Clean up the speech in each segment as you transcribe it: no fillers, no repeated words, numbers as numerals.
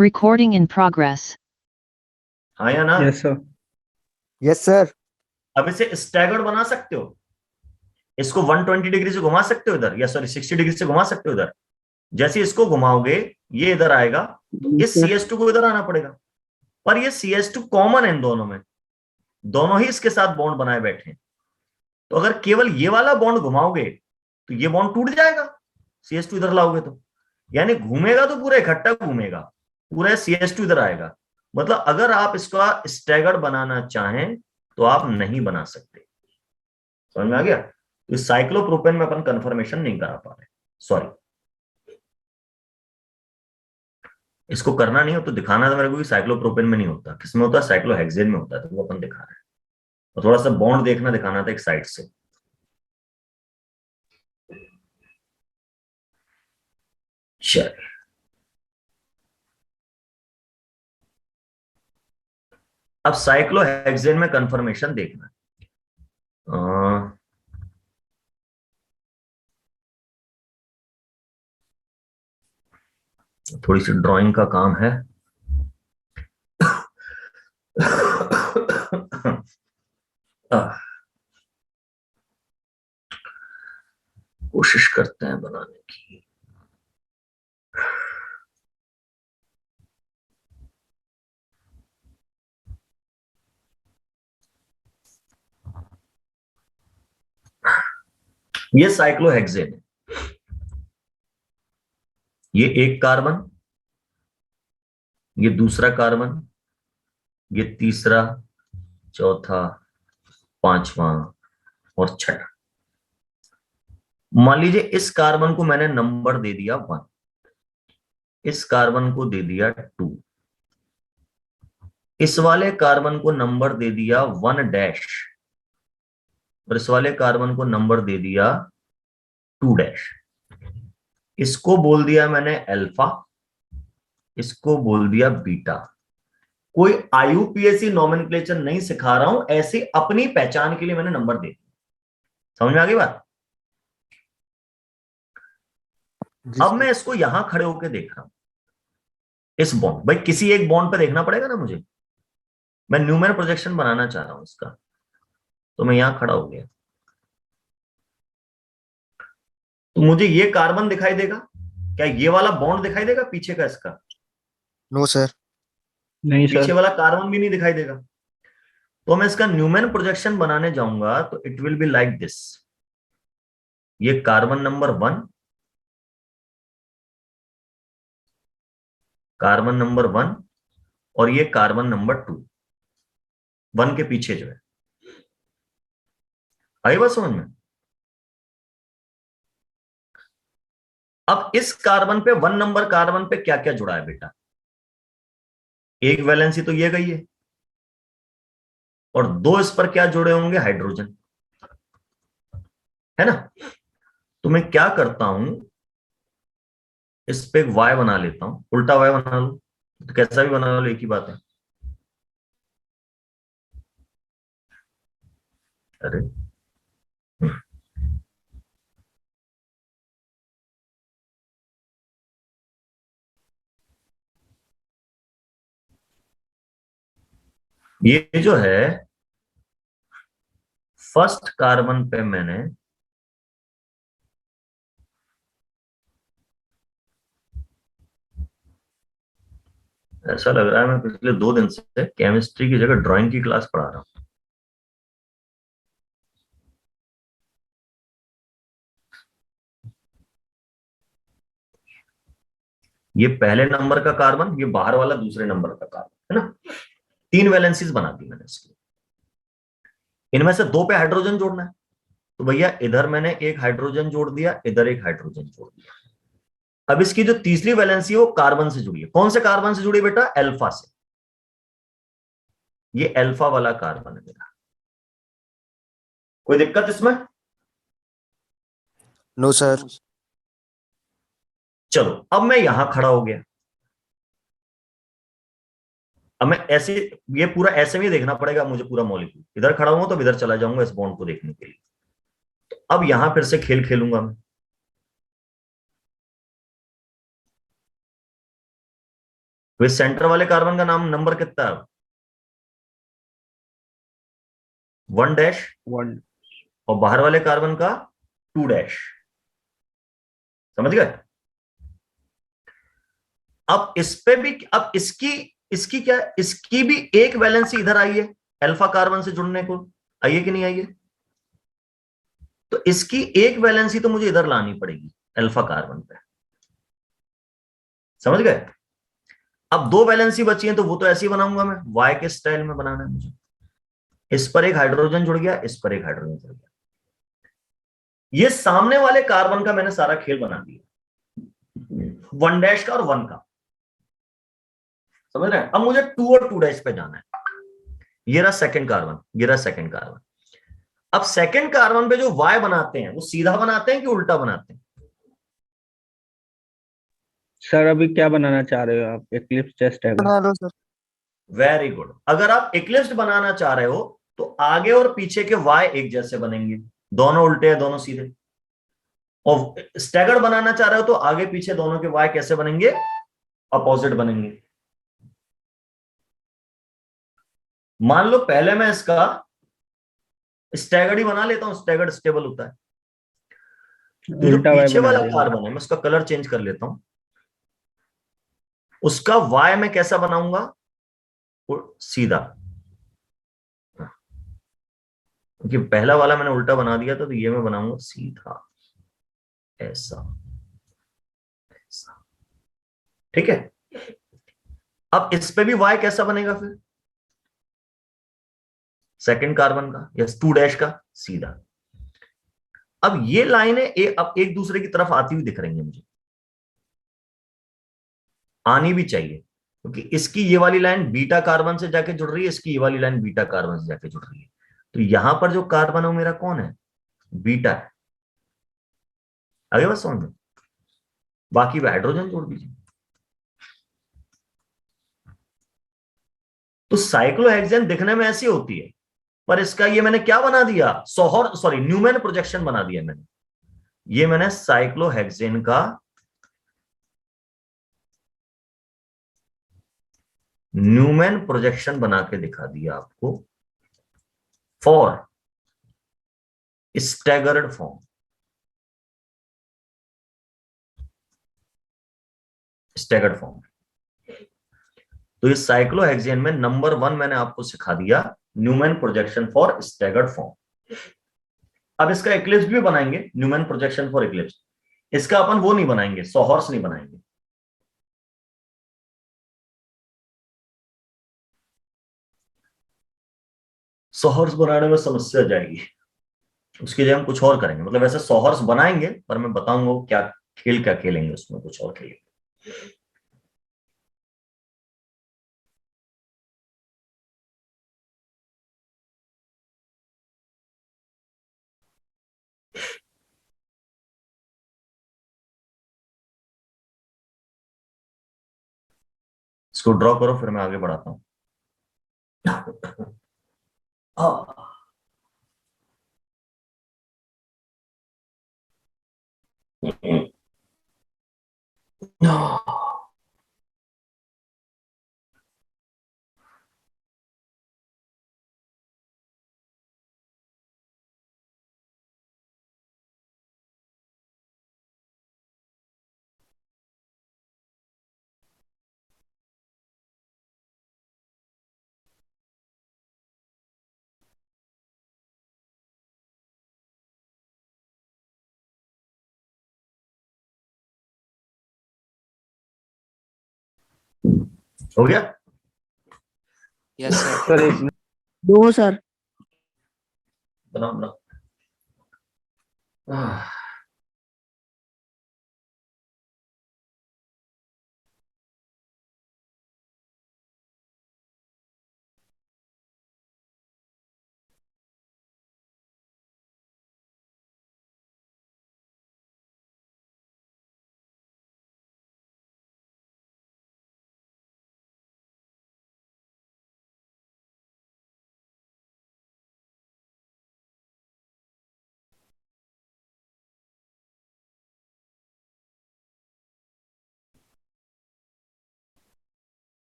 Recording in progress. हाँ या ना? Yes sir. Yes sir. अब इसे स्टैगर्ड बना सकते हो, इसको 120 डिग्री से घुमा सकते हो इधर, या सॉरी 60 डिग्री से घुमा सकते हो इधर। जैसे इसको घुमाओगे ये इधर आएगा, तो इस CS2 को इधर आना पड़ेगा। पर ये CS2 कॉमन है इन दोनों में, दोनों ही इसके साथ बॉन्ड बनाए बैठे हैं। तो अगर केवल ये वाला बॉन्ड घुमाओगे तो ये बॉन्ड टूट जाएगा, CS2 इधर लाओगे तो। यानी घूमेगा तो पूरा इकट्ठा घूमेगा, पूरा CS2 इधर आएगा। मतलब अगर आप इसका स्टैगर्ड बनाना चाहें तो आप नहीं बना सकते। समझ में आ गया? तो इस साइक्लोप्रोपेन में अपन कंफर्मेशन नहीं करा पा रहे, सॉरी। इसको करना नहीं हो तो दिखाना था मेरे को कि साइक्लोप्रोपेन में नहीं होता, किसमें होता है? साइक्लोहेक्सेन में होता है, तो वो अपन दिखा रहे हैं। और थोड़ा सा बॉन्ड देखना दिखाना था एक साइड से। चलिए, अब साइक्लोहेक्सेन में कंफर्मेशन देखना है। थोड़ी सी ड्राइंग का काम है। कोशिश करते हैं बनाने की। ये साइक्लोहेक्सेन है, ये एक कार्बन, ये दूसरा कार्बन, ये तीसरा, चौथा, पांचवा और छठा। मान लीजिए इस कार्बन को मैंने नंबर दे दिया 1, इस कार्बन को दे दिया 2, इस वाले कार्बन को नंबर दे दिया 1 और इस वाले कार्बन को नंबर दे दिया 2। इसको बोल दिया मैंने अल्फा, इसको बोल दिया बीटा। कोई IUPAC नॉमेनक्लेचर नहीं सिखा रहा हूं, ऐसे अपनी पहचान के लिए मैंने नंबर दे दिया। समझ में आ गई बात? अब मैं इसको यहां खड़े होकर देख रहा हूं, इस बॉन्ड, भाई किसी एक बॉन्ड पे देखना पड़ेगा ना मुझे। मैं न्यूमेन प्रोजेक्शन बनाना चाह रहा हूं इसका, तो मैं यहां खड़ा हो गया, तो मुझे ये कार्बन दिखाई देगा क्या? ये वाला बॉन्ड दिखाई देगा पीछे का इसका? No sir. नहीं पीछे सर। वाला कार्बन भी नहीं दिखाई देगा। तो मैं इसका न्यूमेन प्रोजेक्शन बनाने जाऊंगा तो it will be like this. ये कार्बन नंबर 1, कार्बन नंबर 1 और ये कार्बन नंबर 2, 1 के पीछे जो है। आई बात समझ में? अब इस कार्बन पे 1 नंबर कार्बन पे क्या क्या जुड़ा है बेटा? एक वैलेंसी तो ये गई है, और 2 इस पर क्या जुड़े होंगे? हाइड्रोजन, है ना? तो मैं क्या करता हूं, इस पे एक Y बना लेता हूं, उल्टा Y बना लो तो कैसा भी बना लो, एक ही बात है। अरे ये जो है फर्स्ट कार्बन पे मैंने ऐसा लग रहा है मैं पिछले 2 दिन से केमिस्ट्री की जगह ड्राइंग की क्लास पढ़ा रहा हूं। ये पहले नंबर का कार्बन, ये बाहर वाला दूसरे नंबर का कार्बन, है ना? 3 वैलेंसीज बना दी मैंने इसकी। इनमें से 2 पे हाइड्रोजन जोड़ना है, तो भैया इधर मैंने एक हाइड्रोजन जोड़ दिया, इधर एक हाइड्रोजन जोड़ दिया। अब इसकी जो तीसरी वैलेंसी है वो कार्बन से जुड़ी है। कौन से कार्बन से जुड़ी बेटा? अल्फा से। ये अल्फा वाला कार्बन है मेरा। कोई दिक्कत इसमें? No sir. चलो अब मैं यहां खड़ा हो गया। अब मैं ऐसे, ये पूरा ऐसे में देखना पड़ेगा मुझे, पूरा मॉलिक्यूल। इधर खड़ा हूं तो इधर चला जाऊंगा इस बॉन्ड को देखने के लिए। तो अब यहां फिर से खेल खेलूंगा मैं। तो इस सेंटर वाले कार्बन का नाम नंबर कितना है? 1 डैश। वन। और बाहर वाले कार्बन का 2 डैश। समझ गए? अब इस पे भी, अब इसकी इसकी क्या, इसकी भी एक वैलेंसी इधर आई है अल्फा कार्बन से जुड़ने को, आई है कि नहीं आई है? तो इसकी एक वैलेंसी तो मुझे इधर लानी पड़ेगी अल्फा कार्बन पे। समझ गए? अब 2 वैलेंसी बची हैं, तो वो तो ऐसे ही बनाऊंगा मैं, वाई के स्टाइल में बनाना है मुझे। इस पर एक हाइड्रोजन जुड़ गया, इस पर एक हाइड्रोजन जुड़ गया। ये सामने वाले कार्बन का मैंने सारा खेल बना दिया, 1 डैश का और 1 का। समझ रहे हैं? अब मुझे 2 और 2 डैश पे जाना है। ये रहा सेकंड कार्बन, ये रहा सेकंड कार्बन। अब सेकंड कार्बन पे जो वाई बनाते हैं वो सीधा बनाते हैं कि उल्टा बनाते हैं? सर अभी क्या बनाना चाह रहे हो आप? एक्लिप्स टेस्ट है बना लो सर। Very good. अगर आप इक्लिप्स बनाना चाह रहे हो तो आगे और पीछे के वाई एक जैसे बनेंगे, दोनों उल्टे हैं, दोनों सीधे। और स्टैगर्ड बनाना चाह रहे हो तो आगे पीछे दोनों के वाई कैसे बनेंगे? अपोजिट बनेंगे। मान लो पहले मैं इसका स्टैगर्ड ही बना लेता हूं, स्टैगर्ड स्टेबल होता है। तो जो उल्टा वाई पीछे बना वाला देना। कार्बन है, मैं उसका कलर चेंज कर लेता हूं। उसका वाई मैं कैसा बनाऊंगा? वो सीधा। क्योंकि पहला वाला मैंने उल्टा बना दिया था, तो ये मैं बनाऊंगा सीधा, ऐसा ऐसा। ठीक है? अब इस पे भी वाई कैसा बनेगा फिर? सेकंड कार्बन का या 2 डैश का सीधा। अब ये लाइनें अब एक दूसरे की तरफ आती हुई दिख रही हैं मुझे, आनी भी चाहिए, क्योंकि इसकी ये वाली लाइन बीटा कार्बन से जाके जुड़ रही है, इसकी ये वाली लाइन बीटा कार्बन से जाके जुड़ रही है। तो यहां पर जो कार्बन है वो मेरा कौन है? बीटा है। आगे बस समझ में? बाकी पे हाइड्रोजन जोड़ दीजिए। तो साइक्लोहेक्सेन दिखने में ऐसी होती है, पर इसका ये मैंने क्या बना दिया? सोहर सॉरी न्यूमैन प्रोजेक्शन बना दिया मैंने। ये मैंने साइक्लोहेक्सेन का न्यूमैन प्रोजेक्शन बना के दिखा दिया आपको for staggered form. Staggered form. तो इस साइक्लोहेक्सेन में नंबर 1 मैंने आपको सिखा दिया, Newman projection for staggered form. अब इसका इक्लिप्स भी बनाएंगे, न्यूमैन प्रोजेक्शन फॉर इक्लिप्स। इसका अपन वो नहीं बनाएंगे, सोहर्स नहीं बनाएंगे। सोहर्स बनाने में समस्या जाएगी, उसके लिए हम कुछ और करेंगे। मतलब ऐसे सोहर्स बनाएंगे, पर मैं बताऊंगा वो क्या खेल, क्या खेलेंगे उसमें, कुछ और खेलेंगे। इसको ड्रॉ करो, फिर मैं आगे बढ़ाता हूं। हो गया? Yes sir. सर एक दो सर। बनाओ बनाओ।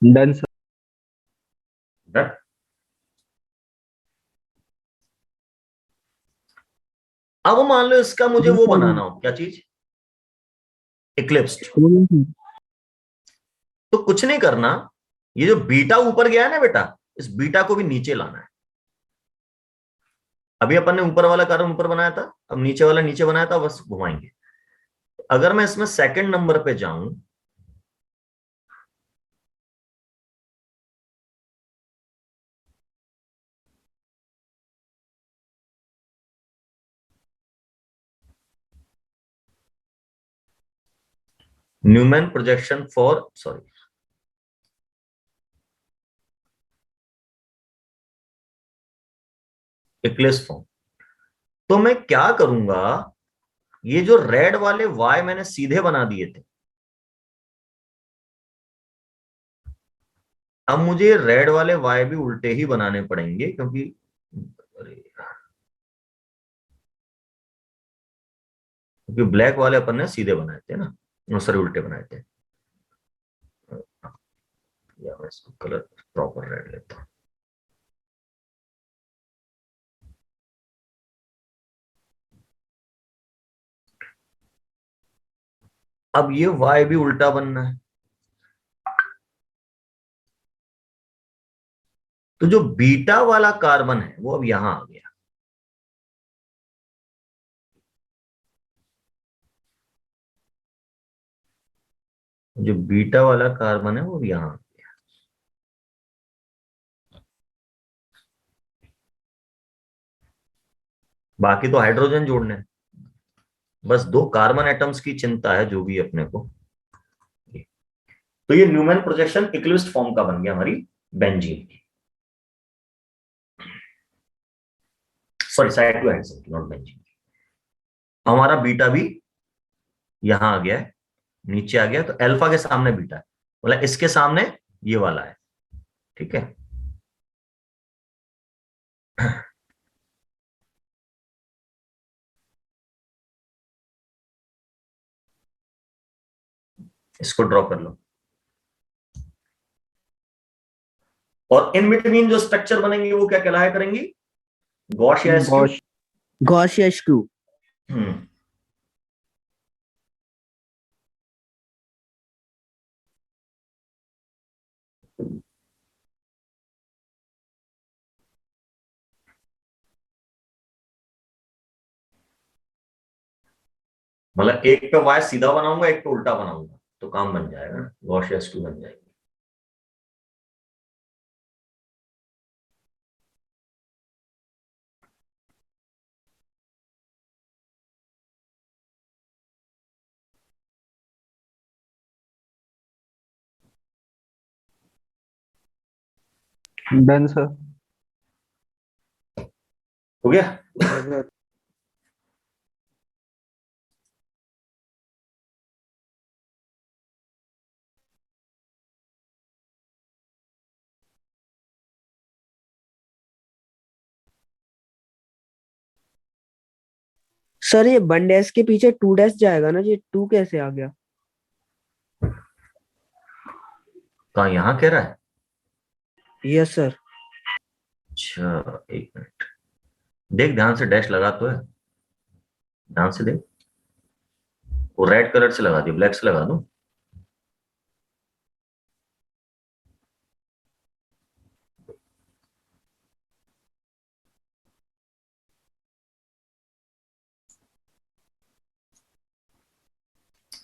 Done sir. Done? अब मान लो इसका मुझे वो बनाना हो, क्या चीज, इक्लिप्स्ड। तो कुछ नहीं करना, ये जो बीटा ऊपर गया है ना बेटा, इस बीटा को भी नीचे लाना है। अभी अपन ने ऊपर वाला कार्बन ऊपर बनाया था, अब नीचे वाला नीचे बनाया था, बस घुमाएंगे। अगर मैं इसमें सेकंड नंबर पे जाऊं, Newman projection for, sorry, eclipse form, तो मैं क्या करूंगा, ये जो रेड वाले वाई मैंने सीधे बना दिए थे, अब मुझे रेड वाले वाई भी उल्टे ही बनाने पड़ेंगे, क्योंकि ब्लैक वाले अपन ने सीधे बनाए थे ना, सॉरी उल्टे बनाए थे। या मैं इसको कलर प्रॉपर रेड लेता हूं। अब ये वाई भी उल्टा बनना है, तो जो बीटा वाला कार्बन है वो अब यहां आ गया, जो बीटा वाला कार्बन है वो यहां आ गया। बाकी तो हाइड्रोजन जोड़ने हैं। बस दो कार्बन एटम्स की चिंता है जो भी अपने को। तो ये न्यूमैन प्रोजेक्शन इक्लिप्स्ड फॉर्म का बन गया हमारी बेंजीन की, सॉरी साइक्लोहेक्सेन की, नॉट बेंजीन की। हमारा बीटा भी यहां आ गया है, नीचे आ गया, तो अल्फा के सामने बीटा है, मतलब इसके सामने ये वाला है, ठीक है। इसको ड्रॉ कर लो, और इन बिटवीन जो स्ट्रक्चर बनेंगे वो क्या कहलाया करेंगी, गॉश या एस्क्यू। गॉश, गॉश या स्क्यू। मतलब एक पे वाई सीधा बनाऊंगा, एक पे उल्टा बनाऊंगा, तो काम बन जाएगा, गॉश या एस्क्यू बन जाएगी। Done sir. हो गया। सर ये 1 डैश के पीछे 2 डैश जाएगा ना, ये 2 कैसे आ गया? कहा यहां कह रहा है? Yes sir. अच्छा एक मिनट, देख ध्यान से, डैश लगा तो है, ध्यान से देख। वो रेड कलर से लगा दिया, ब्लैक से लगा दूं?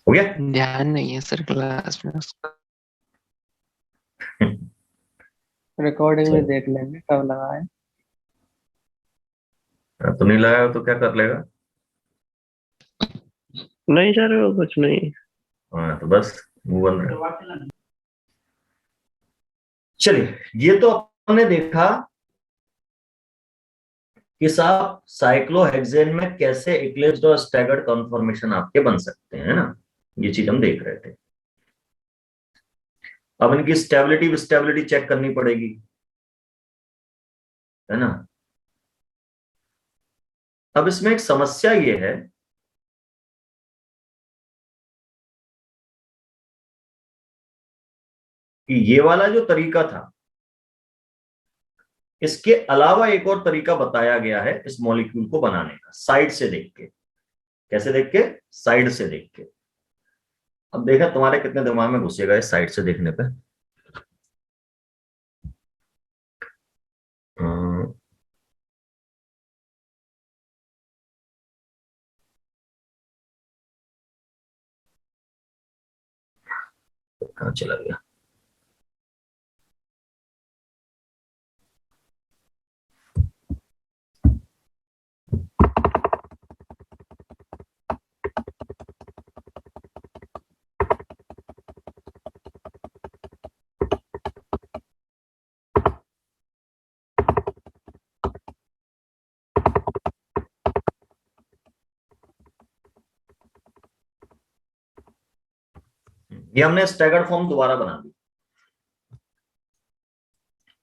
हो गया। ध्यान नहीं है सर क्लास में उसका। रिकॉर्डिंग में देख लेंगे कब लगा है। तो नहीं लगाया तो क्या कर लेगा? नहीं सर, वो कुछ नहीं। हाँ तो बस मूव ऑन। चलिए, ये तो हमने देखा कि साहब साइक्लोहेक्सेन में कैसे इक्लिप्स्ड और स्टैगर्ड कॉन्फॉर्मेशन आपके बन सकते हैं, ना, ये चीज हम देख रहे थे। अब इनकी स्टेबिलिटी स्टेबिलिटी चेक करनी पड़ेगी, है ना। अब इसमें एक समस्या ये है कि ये वाला जो तरीका था, इसके अलावा एक और तरीका बताया गया है इस मॉलिक्यूल को बनाने का, साइड से देख के। कैसे देख के? साइड से देख के। अब देखा तुम्हारे कितने दिमाग में घुसेगा इस साइड से देखने पे। कहाँ चला गया? ये हमने स्टैगर्ड फॉर्म दोबारा बना दी।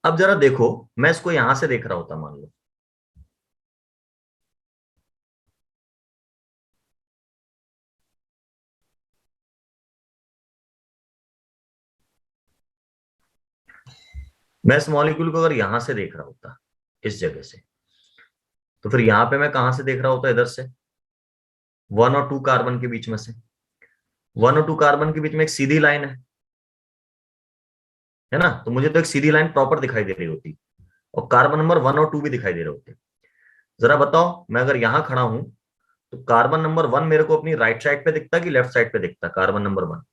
अब जरा देखो, मैं इसको यहां से देख रहा होता मान लो, मैं इस मॉलिक्यूल को अगर यहां से देख रहा होता इस जगह से, तो फिर यहां पे मैं कहां से देख रहा होता? इधर से, 1 और 2 कार्बन के बीच में से। 1 और 2 कार्बन के बीच में एक सीधी लाइन है ना, तो मुझे तो एक सीधी लाइन प्रॉपर दिखाई दे रही होती, और कार्बन नंबर 1 और 2 भी दिखाई दे रहे होते। जरा बताओ, मैं अगर यहां खड़ा हूं तो कार्बन नंबर 1 मेरे को अपनी राइट साइड पे दिखता कि लेफ्ट साइड पे दिखता? Carbon number 1,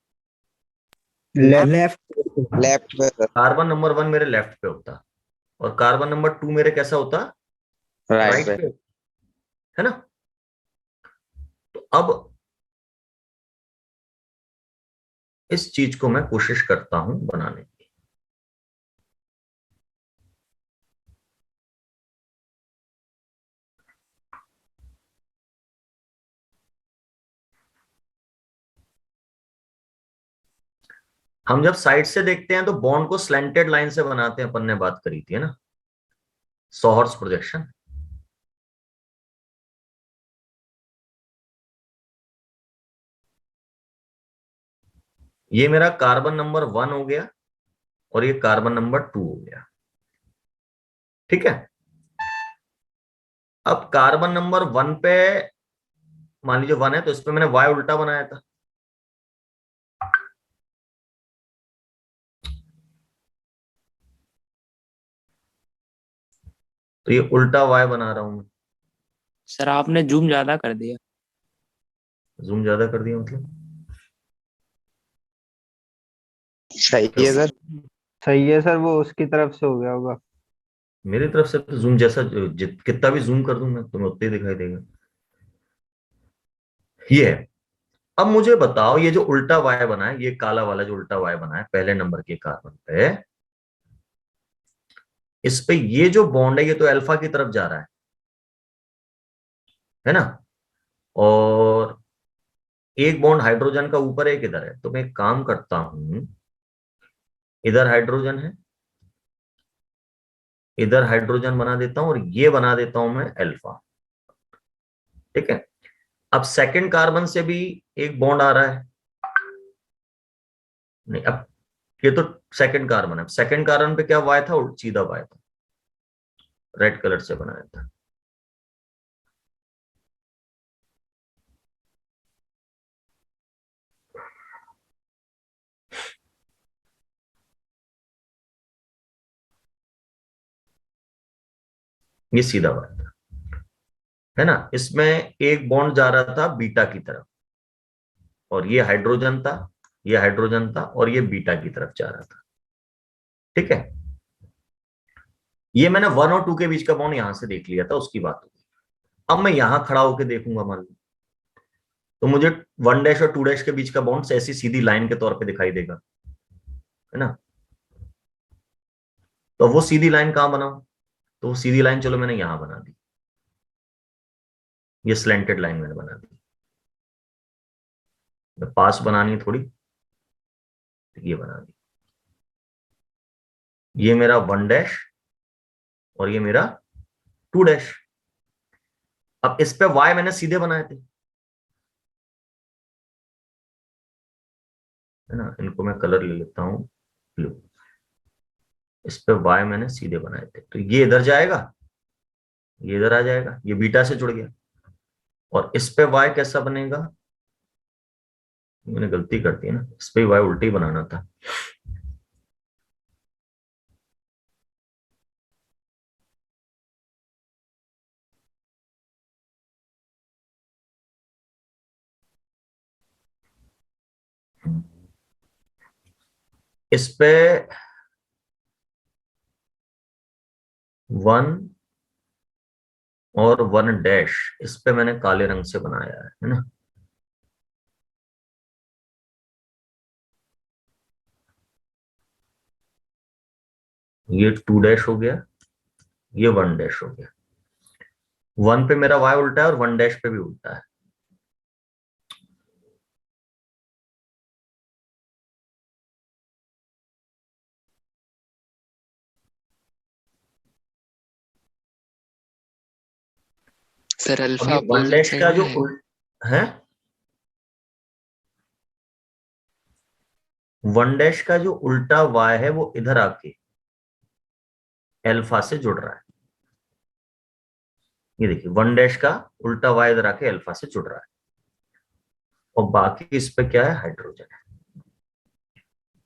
left. लेफ्ट में सर। कार्बन नंबर 1 मेरे लेफ्ट पे होता, और कार्बन नंबर 2 मेरे कैसा होता? राइट पे, है ना? तो अब इस चीज को मैं कोशिश करता हूं बनाने की। हम जब साइड से देखते हैं तो बॉन्ड को स्लैंटेड लाइन से बनाते हैं, अपन ने बात करी थी, है ना, सॉहर्स प्रोजेक्शन। ये मेरा कार्बन नंबर 1 हो गया और ये कार्बन नंबर 2 हो गया, ठीक है। अब कार्बन नंबर 1 पे मान लीजिए 1 है, तो इस पे मैंने वाई उल्टा बनाया था, तो ये उल्टा वाई बना रहा हूं मैं। सर आपने जूम ज्यादा कर दिया। जूम ज्यादा कर दिया मतलब? सही है सर। सही है सर, वो उसकी तरफ से हो गया होगा। मेरी तरफ से तो जूम जैसा कितना भी जूम कर दूं मैं, तुम्हें उतना ही दिखाई देगा। ये है। अब मुझे बताओ, ये जो उल्टा वाई बना है, ये काला वाला जो उल्टा वाई बना है पहले नंबर के कार्बन पे, इस पे ये जो बॉन्ड है ये तो अल्फा की तरफ जा रहा है ना, और एक बॉन्ड हाइड्रोजन का ऊपर एक इधर है। तो मैं एक काम करता हूं, इधर हाइड्रोजन है, इधर हाइड्रोजन बना देता हूं, और ये बना देता हूं मैं अल्फा, ठीक है। अब सेकंड कार्बन से भी एक बॉन्ड आ रहा है, नहीं अब ये तो सेकंड कार्बन है, सेकंड कार्बन पे क्या वाई था? सीधा वाई था, रेड कलर से बनाया था। ये सीधा वाई था, है ना। इसमें एक बॉन्ड जा रहा था बीटा की तरफ, और ये हाइड्रोजन था, ये हाइड्रोजन था, और ये बीटा की तरफ जा रहा था, ठीक है। ये मैंने 1 और 2 के बीच का बॉन्ड यहां से देख लिया था, उसकी बात होगी। अब मैं यहां खड़ा होकर देखूंगा मान लो, तो मुझे 1 डैश और 2 डैश के बीच का बॉन्ड ऐसी सीधी लाइन के तौर पे दिखाई देगा, है ना। तो वो सीधी लाइन कहां बनाऊं? तो वो सीधी लाइन चलो मैंने यहां बना दी, ये स्लैंटेड लाइन मैंने बना दी। पास बनानी है थोड़ी, ये बना दी। ये मेरा 1 डैश और ये मेरा 2 डैश। अब इस पे वाई मैंने सीधे बनाए थे, है ना। इनको मैं कलर ले लेता हूं ब्लू। इस पे y मैंने सीधे बनाए थे, तो ये इधर जाएगा, ये इधर आ जाएगा, ये बीटा से जुड़ गया। और इस पे y कैसा बनेगा, मैंने गलती कर दी ना, इस पे y उल्टी बनाना था। इस पे 1 और 1 डैश, इस पे मैंने काले रंग से बनाया है ना। ये 2 डैश हो गया, ये 1 डैश हो गया। 1 पे मेरा y उल्टा है और 1 डैश पे भी उल्टा है। सर और अल्फा ये 1 अपोजिट डैश साइड का में जो है। है, 1 डैश का जो उल्टा y है वो इधर आके अल्फा से जुड़ रहा है। ये देखिए 1 डैश का उल्टा y इधर आके अल्फा से जुड़ रहा है, और बाकी इस पे क्या है, हाइड्रोजन है।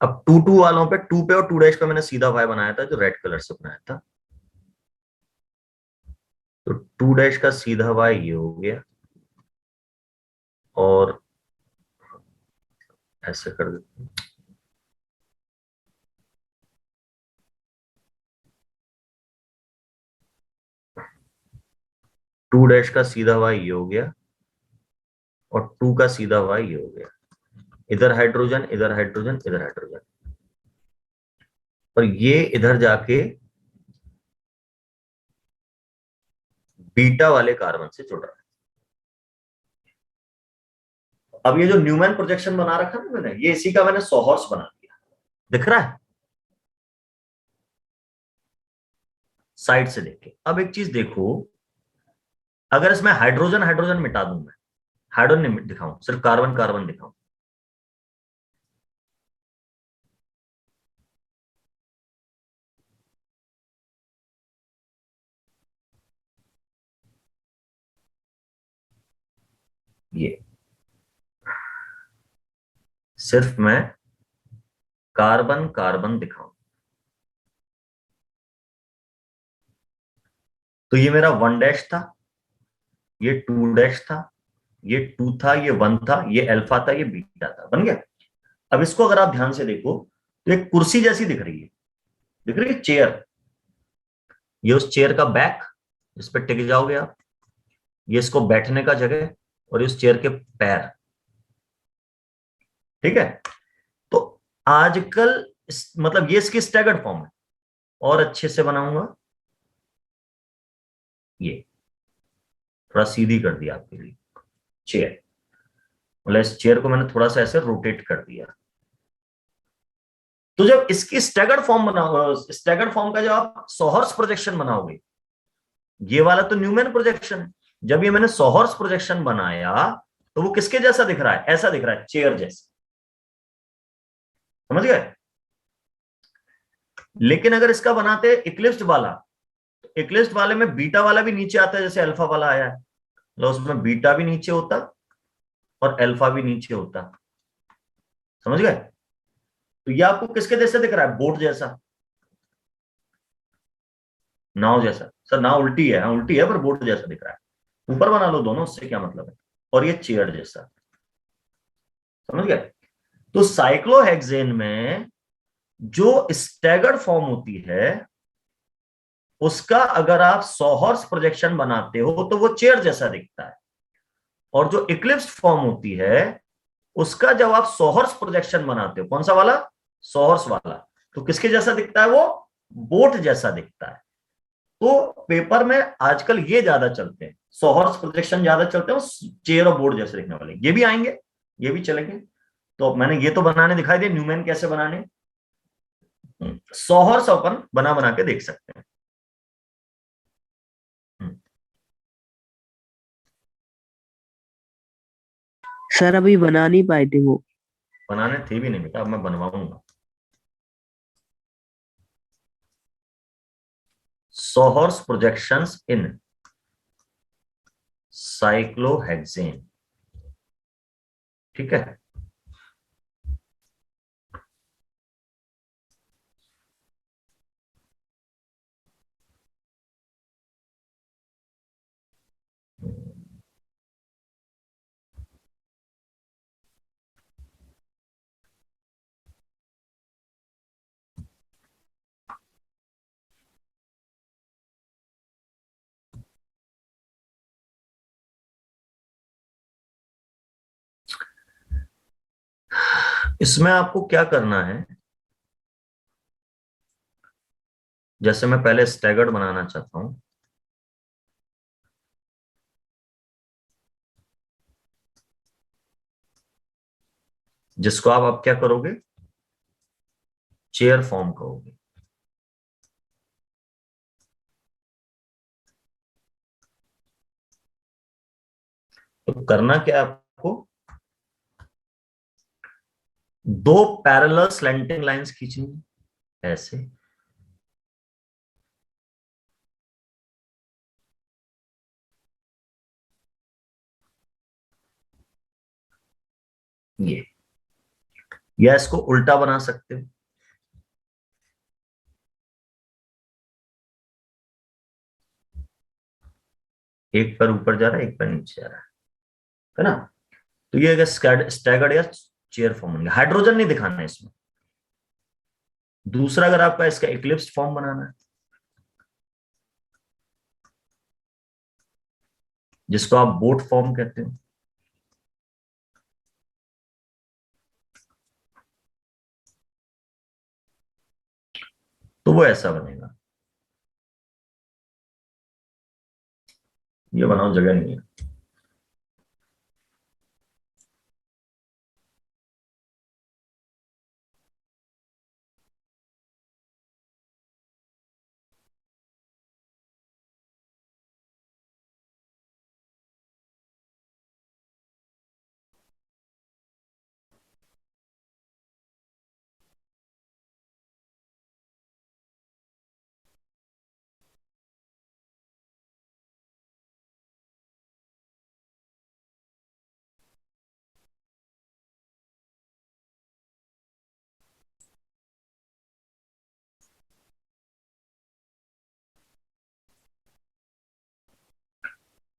अब 2 वालों पे, 2 पे और 2 डैश पे मैंने सीधा y बनाया था, जो रेड कलर से बनाया था। तो 2 डैश का सीधा y ये हो गया, और ऐसे कर देते हैं। 2 डैश का सीधा y ये हो गया, और 2 का सीधा y ये हो गया। इधर हाइड्रोजन, इधर हाइड्रोजन, इधर हाइड्रोजन, और ये इधर जाके बीटा वाले कार्बन से जुड़ रहा है। अब ये जो न्यूमैन प्रोजेक्शन बना रखा ना मैंने, ये इसी का मैंने सोहर्स बना दिया, दिख रहा है साइड से देख के। अब एक चीज देखो, अगर इसमें हाइड्रोजन हाइड्रोजन मिटा दूं मैं, हाइड्रोजन नहीं दिखाऊं, सिर्फ कार्बन कार्बन दिखाऊं, ये सिर्फ मैं कार्बन कार्बन दिखाऊं, तो ये मेरा 1 डैश था, ये 2 डैश था, ये 2 था, ये 1 था, ये अल्फा था, ये बीटा था, बन गया। अब इसको अगर आप ध्यान से देखो तो एक कुर्सी जैसी दिख रही है, दिख रही है चेयर। ये उस चेयर का बैक, इस पर टिक जाओगे आप, ये इसको बैठने का जगह, और इस चेयर के पैर, ठीक है। तो आजकल मतलब ये इसकी स्टैगर्ड फॉर्म है, और अच्छे से बनाऊंगा, ये थोड़ा सीधी कर दिया आपके लिए चेयर, मतलब इस चेयर को मैंने थोड़ा सा ऐसे रोटेट कर दिया। तो जब इसकी स्टैगर्ड फॉर्म बनाओ, स्टैगर्ड फॉर्म का जब आप सोहर्स प्रोजेक्शन बनाओगे, ये वाला तो न्यूमैन प्रोजेक्शन है, जब ये मैंने सोहर्स प्रोजेक्शन बनाया तो वो किसके जैसा दिख रहा है, ऐसा दिख रहा है, चेयर जैसा, समझ गए। लेकिन अगर इसका बनाते इक्लिप्स्ड वाला, तो इक्लिप्स्ड वाले में बीटा वाला भी नीचे आता है, जैसे अल्फा वाला आया है, तो उसमें बीटा भी नीचे होता और अल्फा भी नीचे होता, समझ गए। तो ये आपको किसके जैसे दिख रहा है, बोट जैसा, नाव जैसा। सर नाव उल्टी है, हाँ उल्टी है, पर बोट जैसा दिख रहा है। ऊपर बना लो दोनों, उससे क्या मतलब है। और ये चेयर जैसा, समझ गए। तो साइक्लोहेक्सेन में जो स्टैगर्ड फॉर्म होती है, उसका अगर आप सोहर्स प्रोजेक्शन बनाते हो तो वो चेयर जैसा दिखता है, और जो इक्लिप्स्ड फॉर्म होती है उसका जब आप सोहर्स प्रोजेक्शन बनाते हो, कौन सा वाला, सोहर्स वाला, तो किसके जैसा दिखता है, वो बोट जैसा दिखता है। तो पेपर में आजकल ये ज्यादा चलते हैं, सोहर्स प्रोजेक्शन ज्यादा चलते हैं, चेयर और बोर्ड जैसे दिखने वाले, ये भी आएंगे, ये भी चलेंगे। तो मैंने ये तो बनाने दिखाई दिए, न्यूमैन कैसे बनाने, सोहर्स अपन बना बना के देख सकते हैं। सर अभी बना नहीं पाए थे वो। बनाने थे भी नहीं बेटा, अब मैं बनवाऊंगा। सोहर्स प्रोजेक्शंस इन साइक्लोहेक्सेन। ठीक है, इसमें आपको क्या करना है, जैसे मैं पहले स्टैगर्ड बनाना चाहता हूं, जिसको आप अब क्या करोगे, चेयर फॉर्म करोगे। तो करना क्या है आपको, दो पैरेलल स्लैंटिंग लाइंस खींचनी है, ऐसे। ये, या इसको उल्टा बना सकते हो, एक पैर ऊपर जा रहा है, एक पैर नीचे जा रहा है ना। तो ये अगर स्टैगर्ड या चेयर फॉर्म बन गया। हाइड्रोजन नहीं दिखाना है इसमें। दूसरा, अगर आपका इसका इक्लिप्स फॉर्म बनाना है, जिसको आप बोट फॉर्म कहते हो, तो वो ऐसा बनेगा। ये बनाओ, जगह नहीं है।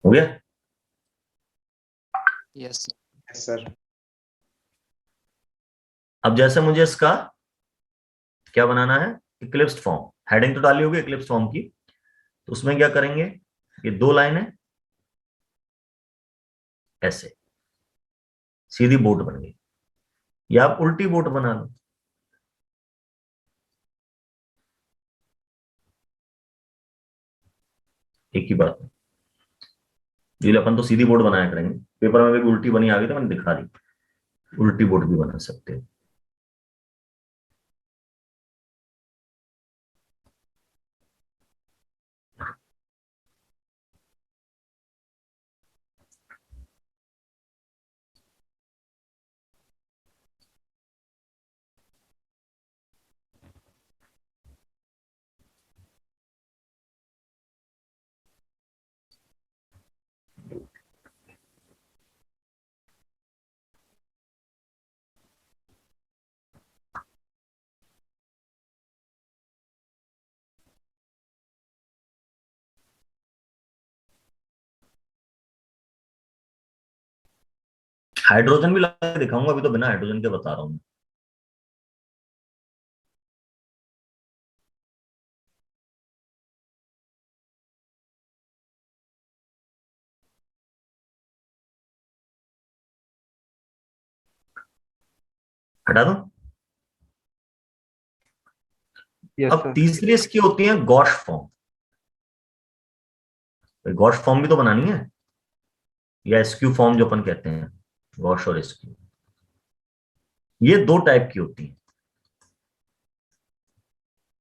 हो गया। Yes sir. अब जैसे मुझे इसका क्या बनाना है, इक्लिप्स फॉर्म। हेडिंग तो डाली होगी इक्लिप्स फॉर्म की, तो उसमें क्या करेंगे, ये दो लाइन है, ऐसे सीधी बोट बन गई, या आप उल्टी बोट बना लो। एक ही बात है। ये अपन तो सीधी बोट बनाया करेंगे, पेपर में भी उल्टी बनी आ गई तो मैंने दिखा दी, उल्टी बोट भी बना सकते हो। हाइड्रोजन भी लगा के दिखाऊंगा, अभी तो बिना हाइड्रोजन के बता रहा हूं। हटा दो। यस अब सर। तीसरी इसकी होती है गॉश फॉर्म। गॉश फॉर्म भी तो बनानी है, या एसक्यू फॉर्म जो अपन कहते हैं, गॉश और एसक्यू। ये दो टाइप की होती है।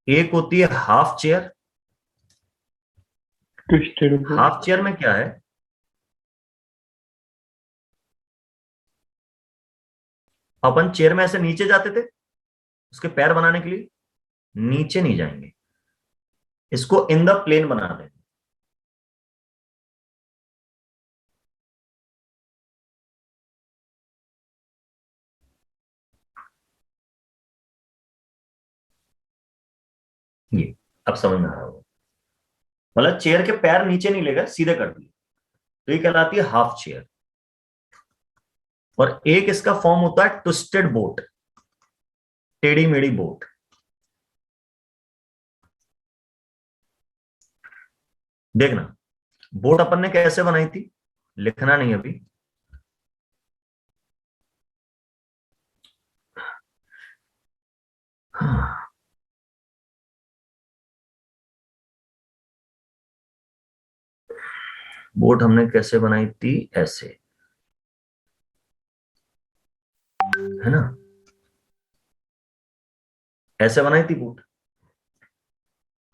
एक होती है half chair. Twisted half chair में क्या है, अपन चेयर में ऐसे नीचे जाते थे उसके पैर बनाने के लिए, नीचे नहीं जाएंगे, इसको इन द प्लेन बना दें। ये अब समझ में आ रहा होगा, मतलब चेयर के पैर नीचे नहीं लेकर सीधे कर दिए, तो ये कहलाती है हाफ चेयर। और एक इसका फॉर्म होता है ट्विस्टेड बोट, टेढ़ी मेढ़ी बोट। देखना बोट अपन ने कैसे बनाई थी, लिखना नहीं अभी। बोट हमने कैसे बनाई थी, ऐसे, है ना, ऐसे बनाई थी बोट।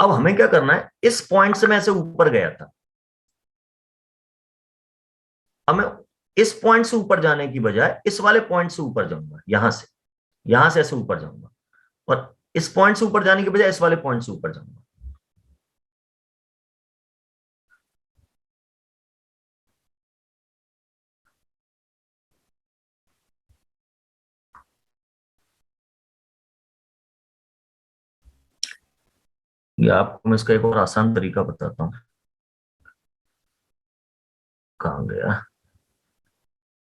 अब हमें क्या करना है, इस पॉइंट से मैं ऐसे ऊपर गया था, अब मैं इस पॉइंट से ऊपर जाने की बजाय इस वाले पॉइंट से ऊपर जाऊंगा, यहां से ऐसे ऊपर जाऊंगा, और इस पॉइंट से ऊपर जाने की बजाय इस वाले पॉइंट से ऊपर जाऊंगा। या आपको मैं इसका एक और आसान तरीका बताता हूं। कहां गया?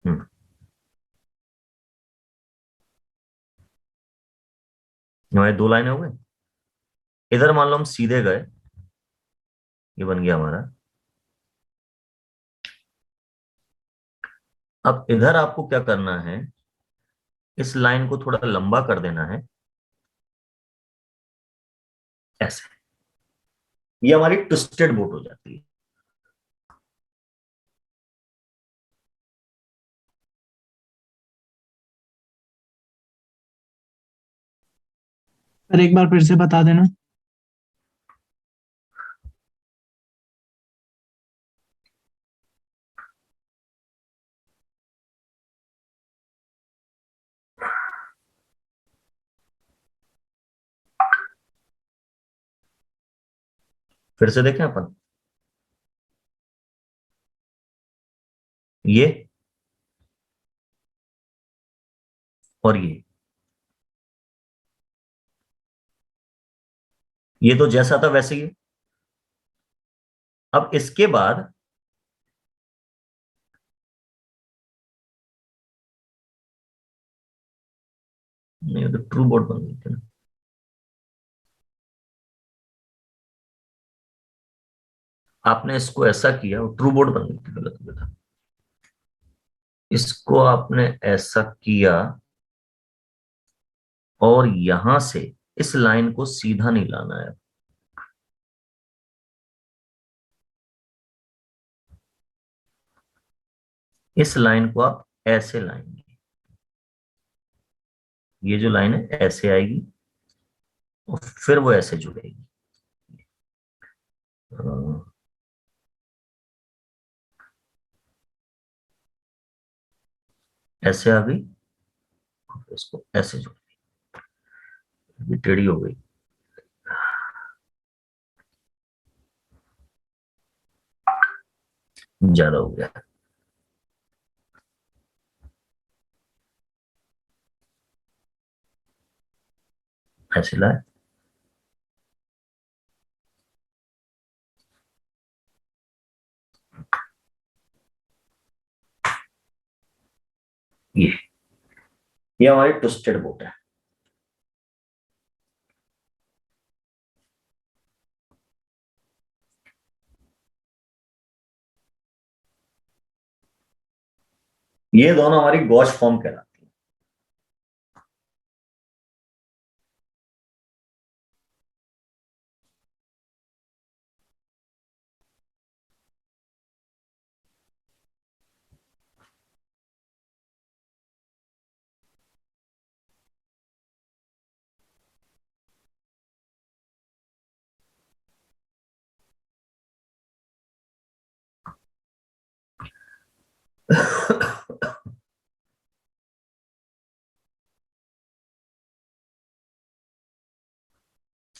हम्म, हमारे दो लाइनें हो गई। इधर मान लो हम सीधे गए, ये बन गया हमारा। अब इधर आपको क्या करना है, इस लाइन को थोड़ा लंबा कर देना है, ऐसे। ये हमारी ट्विस्टेड बोट हो जाती है। सर एक बार फिर से बता देना। फिर से देखें अपन, ये और ये तो जैसा था वैसे ही है। अब इसके बाद नहीं, तो ट्रू बोट बन गई थी ना। आपने इसको ऐसा किया और ट्रू बोट बन गई थी, गलत हो गया था। इसको आपने ऐसा किया और यहां से इस लाइन को सीधा नहीं लाना है, इस लाइन को आप ऐसे लाएंगे, ये जो लाइन है ऐसे आएगी और फिर वो ऐसे जुड़ेगी। अ, ऐसे आ गई, इसको ऐसे जोड़, अभी टेढ़ी हो गई, ज्यादा हो गया, ऐसे लाए। ये ये हमारी ट्विस्टेड बोट है। ये दोनों हमारी गॉश फॉर्म कहलाती है।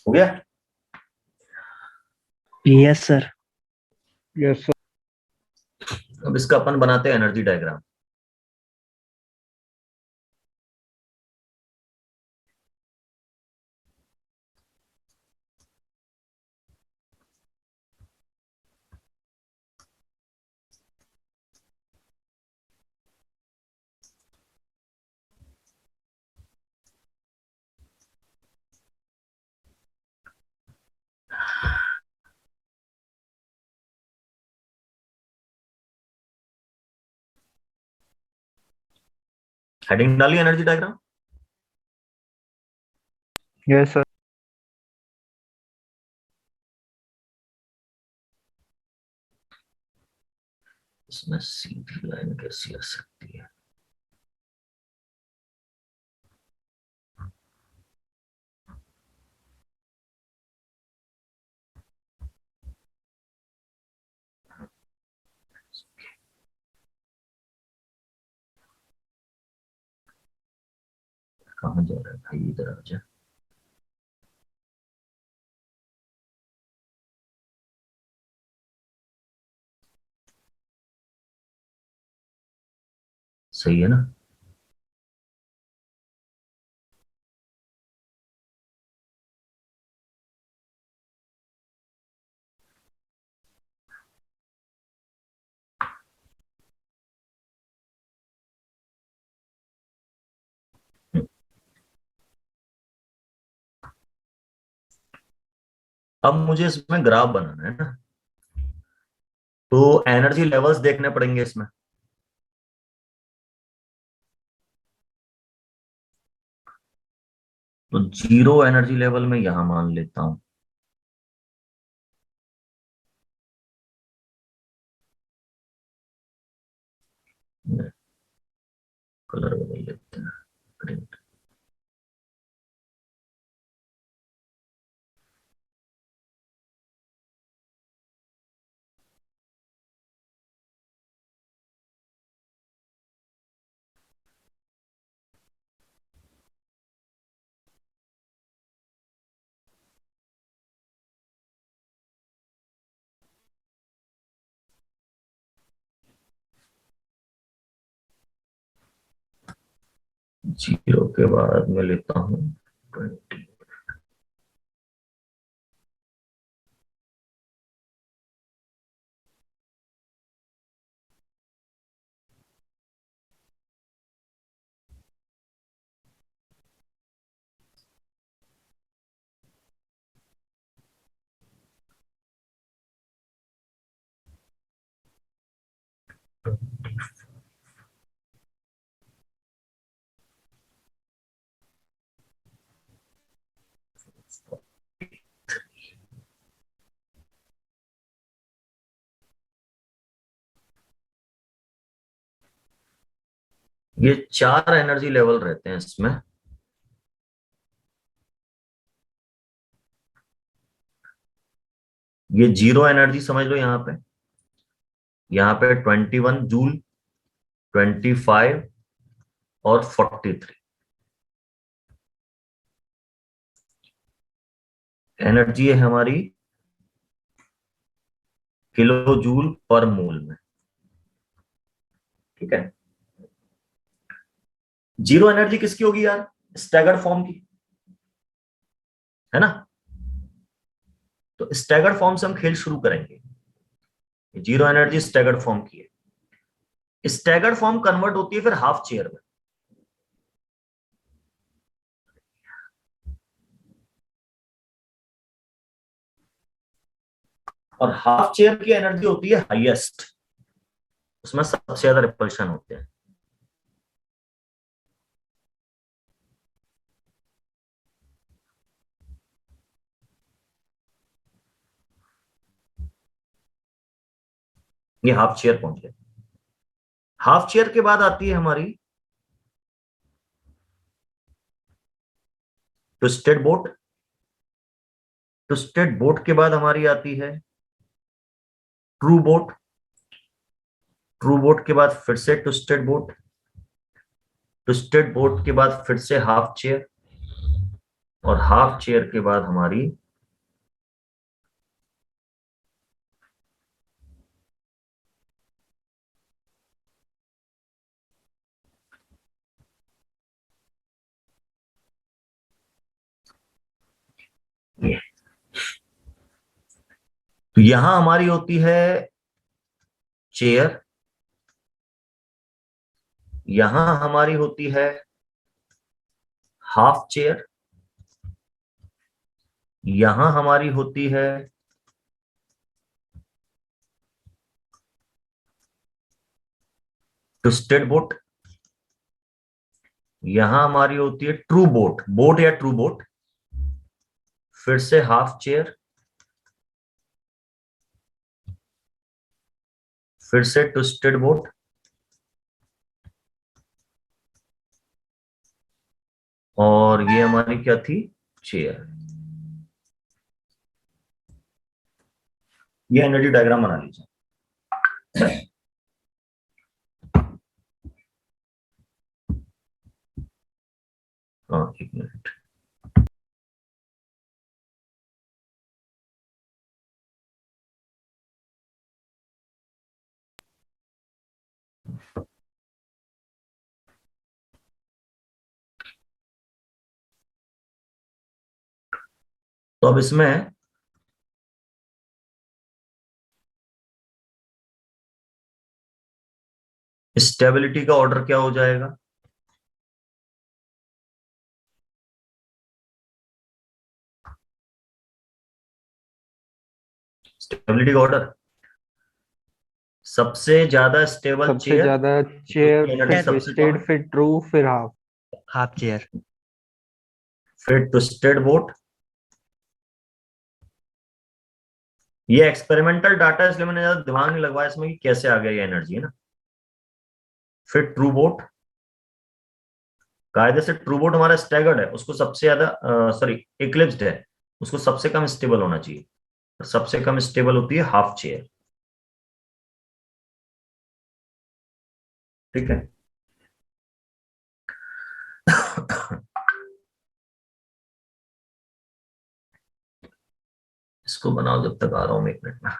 हो गया। Yes sir. Yes sir. अब इसका अपन बनाते हैं एनर्जी डायग्राम। हेडिंग डाली एनर्जी डायग्राम। Yes sir. इसमें सीधी लाइन कैसी आ सकती है? कहाँ जा रहा है भाई, इधर आ जा। सही है ना? अब मुझे इसमें ग्राफ बनाना है ना, तो एनर्जी लेवल्स देखने पड़ेंगे इसमें। तो जीरो एनर्जी लेवल में यहां मान लेता हूं। कलर बदल लेते हैं, ग्रीन। जीरो के बाद मैं लेता हूं 20। ये चार एनर्जी लेवल रहते हैं इसमें। ये जीरो एनर्जी समझ लो। यहाँ पे 21 जूल, 25 और 43 एनर्जी है हमारी किलो जूल पर मोल में। ठीक है। जीरो एनर्जी किसकी होगी यार? स्टैगर्ड फॉर्म की, है ना? तो स्टैगर्ड फॉर्म से हम खेल शुरू करेंगे। जीरो एनर्जी स्टैगर्ड फॉर्म की है। स्टैगर्ड फॉर्म कन्वर्ट होती है फिर हाफ चेयर में। और हाफ चेयर की एनर्जी होती है हाईएस्ट, उसमें सबसे ज्यादा रिपल्शन होते हैं। ये हाफ चेयर पहुंच गए। हाफ चेयर के बाद आती है हमारी ट्विस्टेड बोट। ट्विस्टेड बोट के बाद हमारी आती है ट्रू बोट। ट्रू बोट के बाद फिर से ट्विस्टेड बोट। ट्विस्टेड बोट के बाद फिर से हाफ चेयर, और हाफ चेयर के बाद हमारी यहां हमारी होती है चेयर, यहां हमारी होती है हाफ चेयर, यहां हमारी होती है ट्विस्टेड बोट, यहां हमारी होती है ट्रू बोट, बोट या ट्रू बोट, फिर से हाफ चेयर, फिर से ट्विस्टेड बोट, और ये हमारी क्या थी, चेयर। ये एनर्जी डायग्राम बना लीजिए। हाँ, एक मिनट। तो अब इसमें स्टेबिलिटी का ऑर्डर क्या हो जाएगा, स्टेबिलिटी का ऑर्डर, सबसे ज्यादा स्टेबल सबसे चेयर, ज्यादा चेयर, उसकी एनर्जी फिर सबसे कम, ट्विस्टेड, फिर ट्रू, फिर हाफ। Half chair. फिर ट्विस्टेड बोट। ये एक्सपेरिमेंटल डाटा है, इसलिए मैंने ज्यादा दिमाग नहीं लगवाया इसमें कि कैसे आ गया ये एनर्जी, है ना। फिर ट्रू बोट, कायदे से ट्रू बोट हमारा स्टैगर्ड है, उसको सबसे ज्यादा सॉरी इक्लिप्स्ड है, उसको सबसे कम स्टेबल होना चाहिए, सबसे कम स्टेबल होती है हाफ चेयर। ठीक है। इसको बनाओ, जब तक आ रहा हूं मैं 1 मिनट में।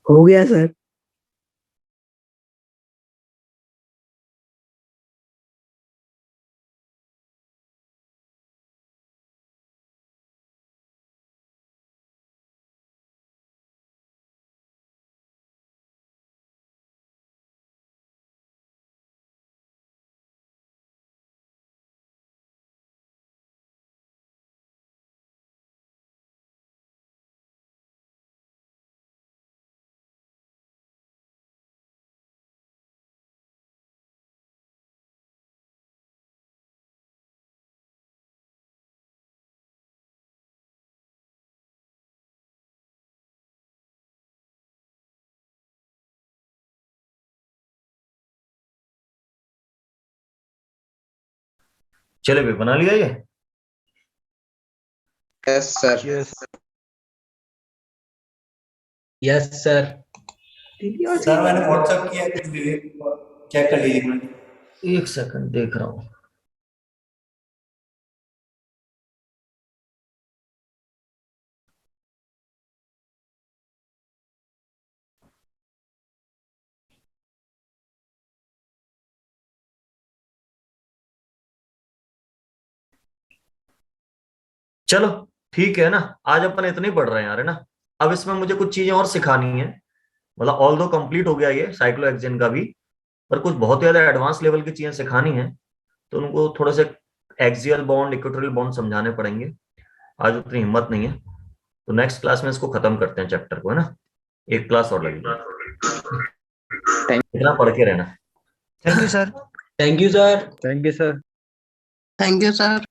हो गया सर। चले भी बना लिया ये। Yes sir. Yes yes sir. Sir मैंने व्हाट्सएप किया, कुछ विवेक चेक कर लीजिए एक मिनट। एक सेकंड देख रहा हूँ। चलो ठीक है ना, आज अपन इतने ही पढ़ रहे हैं यार, है ना। अब इसमें मुझे कुछ चीजें और सिखानी है, मतलब ऑल दो कंप्लीट हो गया ये साइक्लोहेक्सेन का भी, पर कुछ बहुत ज्यादा एडवांस लेवल की चीजें सिखानी है, तो उनको थोड़े से एक्सियल बॉन्ड, इक्वेटोरियल बॉन्ड समझाने पड़ेंगे। आज उतनी हिम्मत नहीं है, तो नेक्स्ट क्लास में इसको खत्म करते हैं चैप्टर को, है ना। एक क्लास और लगेगी, इतना पढ़ के रहना। Thank you sir. Thank you sir. Thank you sir. Thank you sir.